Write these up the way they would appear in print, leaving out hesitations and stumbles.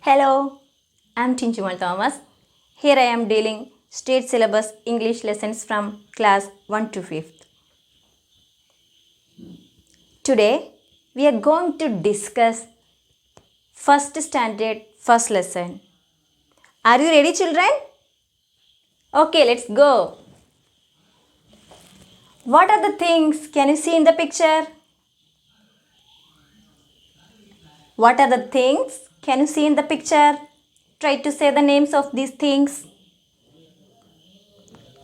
Hello, I'm Tinchumal Thomas. Here I am dealing state syllabus English lessons from class 1 to 5th. Today we are going to discuss first standard first lesson. Are you ready, children? Okay, let's go. What are the things can you see in the picture? What are the things can you see in the picture? Try to say the names of these things.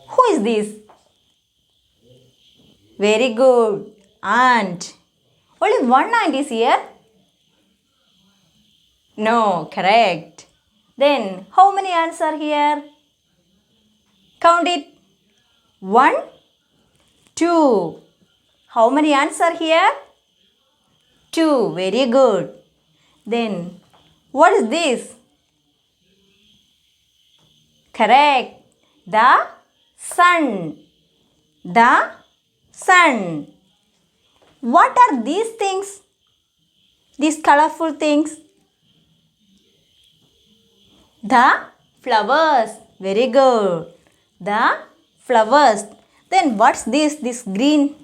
Who is this? Very good. Ant. Only one ant is here? No, correct. Then, how many ants are here? Count it. 1, 2. How many ants are here? 2. Very good. Then, what is this? Correct. The sun. The sun. What are these things? These colorful things? The flowers. Very good. The flowers. Then what's this? This green.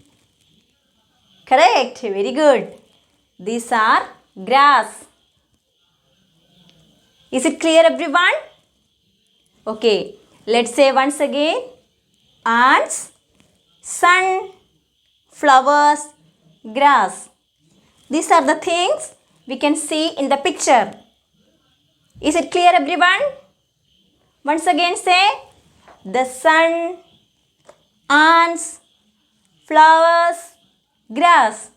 Correct. Very good. These are grass. Is it clear, everyone? Okay. Let's say once again. Ants, sun, flowers, grass. These are the things we can see in the picture. Is it clear, everyone? Once again say, the sun, ants, flowers, grass.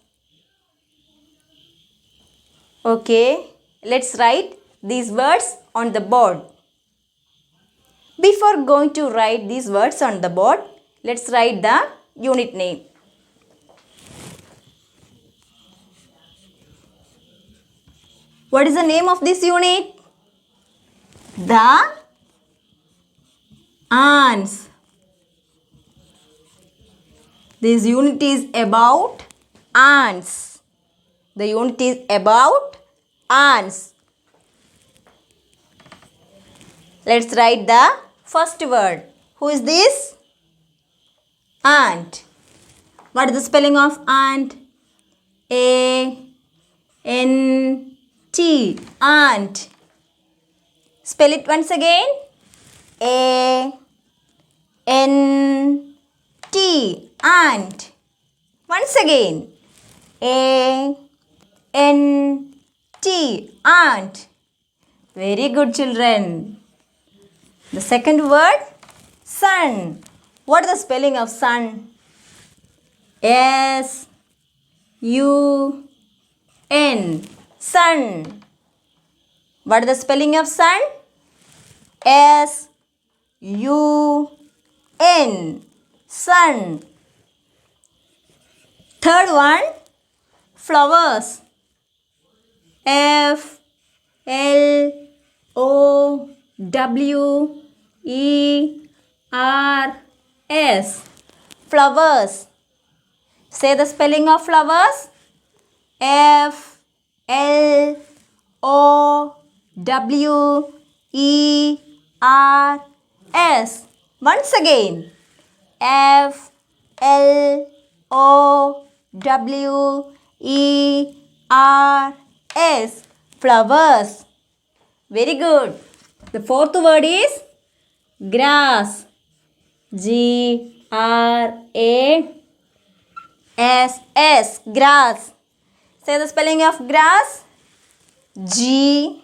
Okay, let's write these words on the board. Before going to write these words on the board, let's write the unit name. What is the name of this unit? The ants. This unit is about ants. The unit is about ants. Let's write the first word. Who is this? Ant. What is the spelling of ant? A-N-T. Ant. Spell it once again. A-N-T. Ant. Once again. A-N-T. Ant. Very good, children. The second word, sun. What is the spelling of sun? S-U-N. Sun. What is the spelling of sun? S-U-N. Sun. Third one, flowers. F-L-O-W-E-R-S. Flowers. Say the spelling of flowers. F-L-O-W-E-R-S. Once again. F-L-O-W-E-R-S. Flowers. Very good. The fourth word is grass. G-R-A-S-S. Grass. Say the spelling of grass. G-R-A-S-S.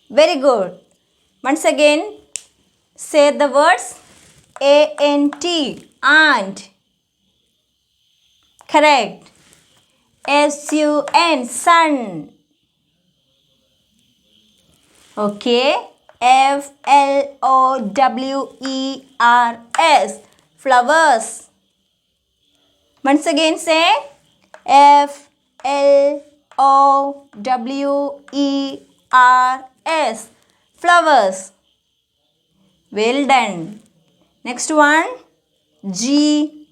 Very good. Once again, say the words A-N-T. Ant. Correct. S-U-N. Sun. Okay. F-L-O-W-E-R-S. Flowers. Once again say F-L-O-W-E-R-S. Flowers. Well done. Next one. G-R-A-S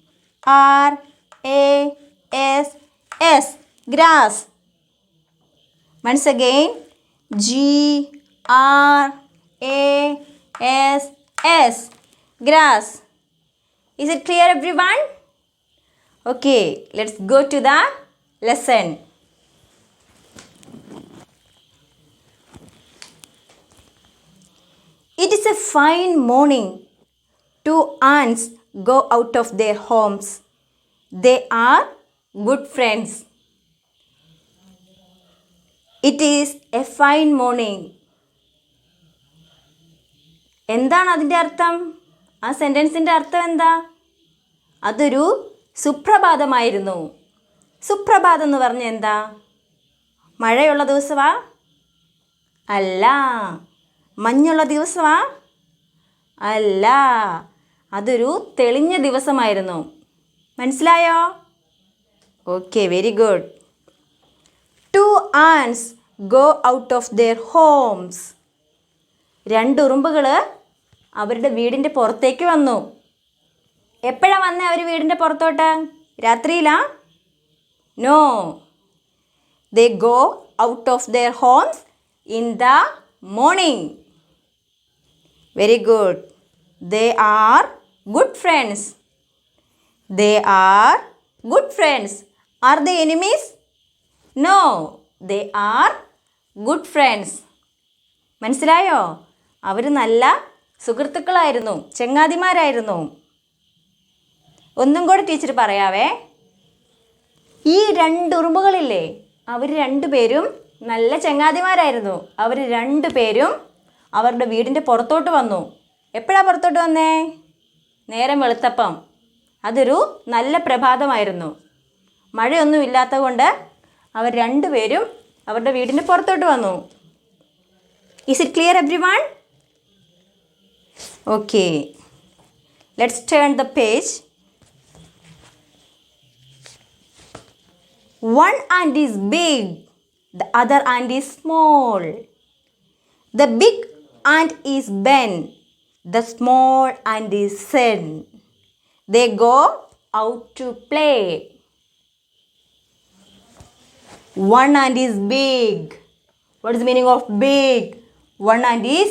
Grass. Once again, G-R-A-S-S. Grass. Is it clear, everyone? Okay, let's go to the lesson. It is a fine morning. Two ants go out of their homes. They are good friends. It is a fine morning. എന്താണ് അതിൻ്റെ അർത്ഥം? ആ സെൻറ്റൻസിൻ്റെ അർത്ഥം എന്താ? അതൊരു സുപ്രഭാതമായിരുന്നു. സുപ്രഭാതം എന്ന് പറഞ്ഞാൽ എന്താ? മഴയുള്ള ദിവസമാ? അല്ല. മഞ്ഞുള്ള ദിവസമാ? അല്ല. അതൊരു തെളിഞ്ഞ ദിവസമായിരുന്നു. മനസ്സിലായോ? Okay, very good. Two ants go out of their homes. രണ്ട് ഉറുമ്പുകൾ അവരുടെ വീടിൻ്റെ പുറത്തേക്ക് വന്നു. എപ്പോഴാണ് വന്നേ അവർ വീടിൻ്റെ പുറത്തോട്ട്? രാത്രിയിലാ? No. They go out of their homes in the morning. Very good. They are good friends. They are good friends. Are they enemies? No. They are good friends. മനസ്സിലായോ? അവർ നല്ല സുഹൃത്തുക്കളായിരുന്നു, ചങ്ങാതിമാരായിരുന്നു. ഒന്നും കൂടെ ടീച്ചർ പറയാവേ. ഈ രണ്ട് ഉറുമ്പുകളില്ലേ, അവർ രണ്ടുപേരും നല്ല ചങ്ങാതിമാരായിരുന്നു. അവർ രണ്ടുപേരും അവരുടെ വീടിൻ്റെ പുറത്തോട്ട് വന്നു. എപ്പോഴാണ് പുറത്തോട്ട് വന്നേ? നേരം വെളുത്തപ്പം. അതൊരു നല്ല പ്രഭാതമായിരുന്നു. മഴയൊന്നും ഇല്ലാത്തത് കൊണ്ട് അവർ രണ്ടുപേരും അവരുടെ വീടിൻ്റെ പുറത്തോട്ട് വന്നു. Is it clear, everyone? Okay. Let's turn the page. One ant is big, the other ant is small. The big ant is Ben, the small ant is Sen. They go out to play. One ant is big. What is the meaning of big? One ant is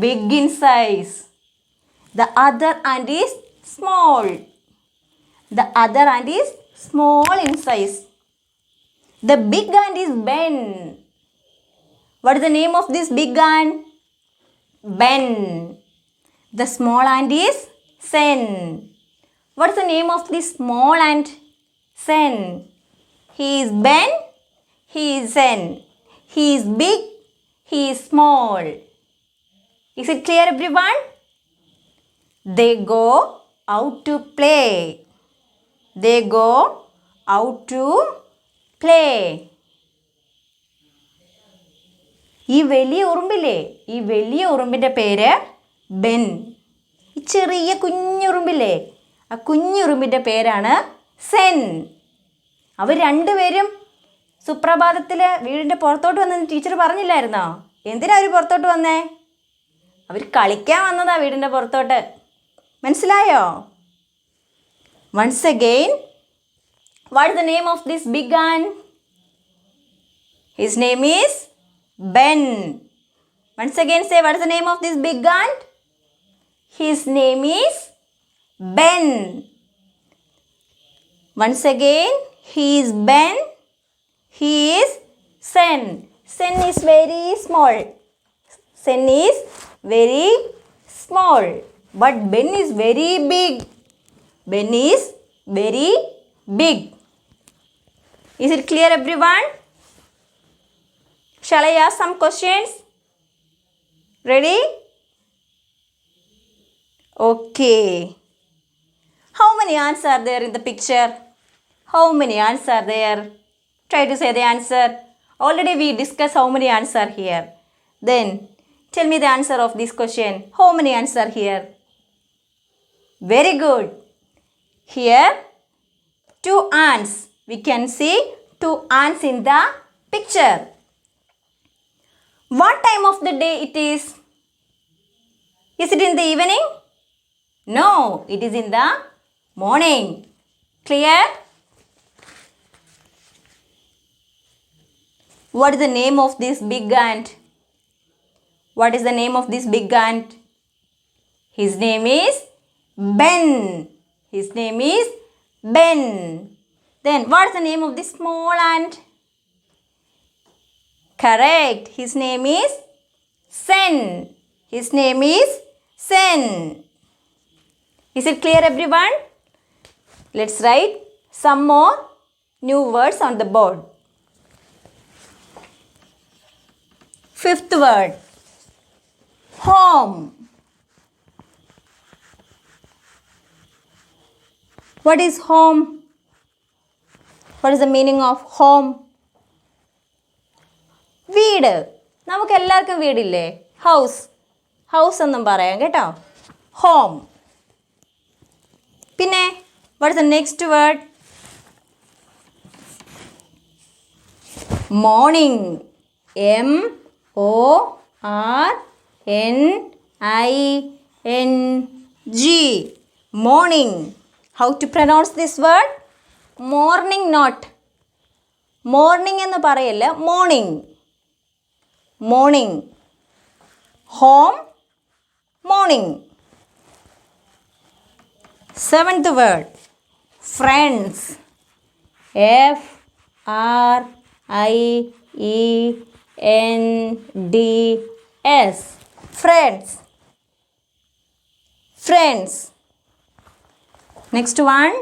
big in size. The other ant is small. The other ant is small in size. The big ant is Ben. What is the name of this big ant? Ben. The small ant is Sen. What is the name of this small ant? Sen. He is Ben. He is Sen. He is big. He is small. Is it clear, everyone? They go out to play. They go out to play. ഈ വലിയ ഉറുമ്പില്ലേ, ഈ വലിയ ഉറുമ്പിൻ്റെ പേര് Ben. ഈ ചെറിയ കുഞ്ഞുറുമ്പില്ലേ, ആ കുഞ്ഞുറുമ്പിൻ്റെ പേരാണ് സെൻ. അവർ രണ്ടുപേരും സുപ്രഭാതത്തിൽ വീടിൻ്റെ പുറത്തോട്ട് വന്നെന്ന് ടീച്ചർ പറഞ്ഞില്ലായിരുന്നോ? എന്തിനാ അവർ പുറത്തോട്ട് വന്നേ? അവർ കളിക്കാൻ വന്നതാ വീടിൻ്റെ പുറത്തോട്ട്. മനസ്സിലായോ? Once again, what is the name of this big ant? His name is Ben. Once again say, what is the name of this big ant? His name is Ben. Once again, he is Ben. He is Sen. Sen is very small. Sen is very small. But Ben is very big. Ben is very big. Is it clear, everyone? Shall I ask some questions? Ready? Okay. How many ants are there in the picture? How many ants are there? Try to say the answer. Already we discussed how many ants are here. Then tell me the answer of this question. How many ants are here? Very good. Here, 2 ants. We can see 2 ants in the picture. What time of the day it is? Is it in the evening? No, it is in the morning. Clear? What is the name of this big ant? What is the name of this big ant? His name is Ben. His name is Ben. Then what is the name of this small ant? Correct. His name is Sen. His name is Sen. Is it clear, everyone? Let's write some more new words on the board. Fifth word, home. What is home? What is the meaning of home? വീട്. നമുക്ക് എല്ലാവർക്കും വീടില്ലേ? House. House എന്നും പറയാം കേട്ടോ. Home. പിന്നെ what is the next word? Morning. MORNING. Morning. How to pronounce this word? Morning not. Morning എന്ന് പറയല്ല. Morning. Morning. Home. Morning. Seventh word. Friends. FRIENDS. Friends. Friends. Next one.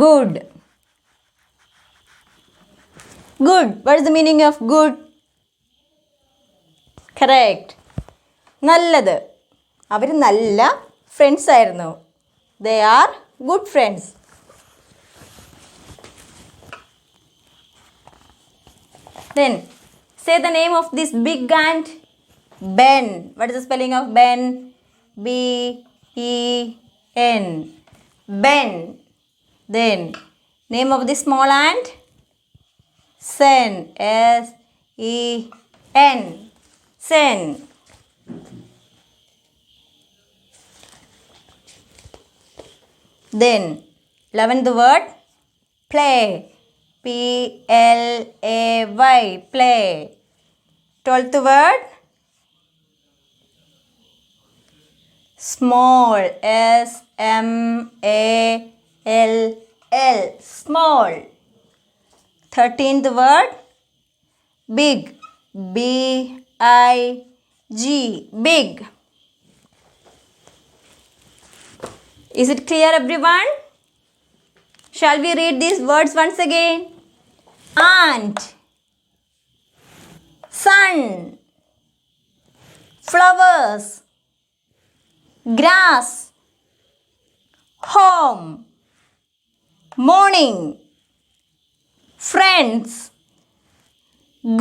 Good. Good. What is the meaning of good? Correct. നല്ലത്. അവർ നല്ല friends ആയിരുന്നു. They are good friends. Then say the name of this big ant. Ben. What is the spelling of Ben? BEN. Ben. Then name of this small ant? Sen. SEN. Sen. Then 11th word, play. PLAY. Play. 12th word, small. SMALL. Small. 13th word, big. BIG. Big. Is it clear, everyone? Shall we read these words once again? Ant. Sun. Flowers. Grass. Home. Morning. Friends.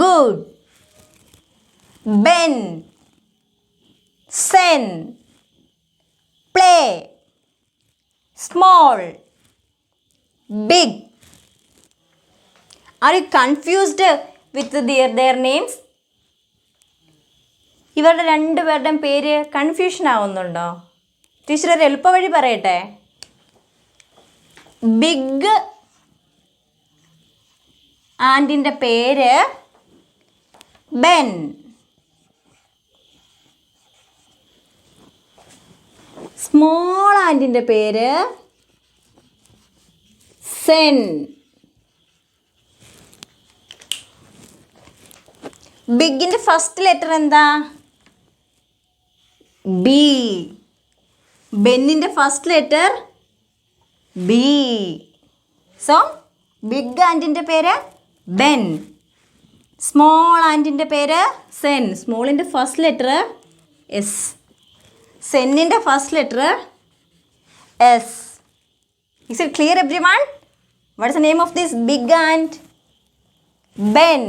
Good. Ben. Sen. Play. Small. Big. Are you confused with their names? ഇവരുടെ രണ്ടുപേരുടെയും പേര് confusion ആവുന്നുണ്ടോ? Teacher ഒരു എളുപ്പ വഴി പറയട്ടെ. Big ആൻറ്റിൻ്റെ പേര് ബെൻ. സ്മോൾ ആൻറ്റിൻ്റെ പേര് സെൻ. ബിഗിൻ്റെ ഫസ്റ്റ് ലെറ്റർ എന്താ? ബി. ബെന്നിൻ്റെ first letter B. So big ആൻറ്റിൻ്റെ പേര് ബെൻ. സ്മോൾ ആൻറ്റിൻ്റെ പേര് സെൻ. സ്മോളിൻ്റെ ഫസ്റ്റ് ലെറ്റർ എസ്. സെന്നിൻ്റെ first letter S. Is it clear, everyone? What is the name of this big ant? Ben.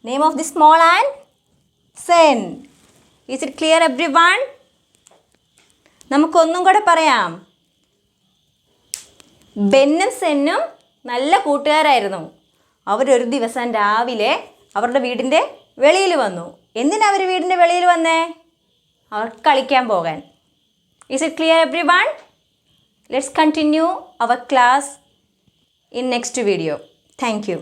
Name of this small ant? Sen. Is it clear, everyone? നമുക്കൊന്നും കൂടെ പറയാം. ബെന്നും സെന്നും നല്ല കൂട്ടുകാരായിരുന്നു. അവരൊരു ദിവസം രാവിലെ അവരുടെ വീടിൻ്റെ വെളിയിൽ വന്നു. എന്തിനാ അവർ വീടിൻ്റെ വെളിയിൽ വന്നേ? അവർ കളിക്കാൻ പോകാൻ. Is it clear, everyone? Let's continue our class in next video. Thank you.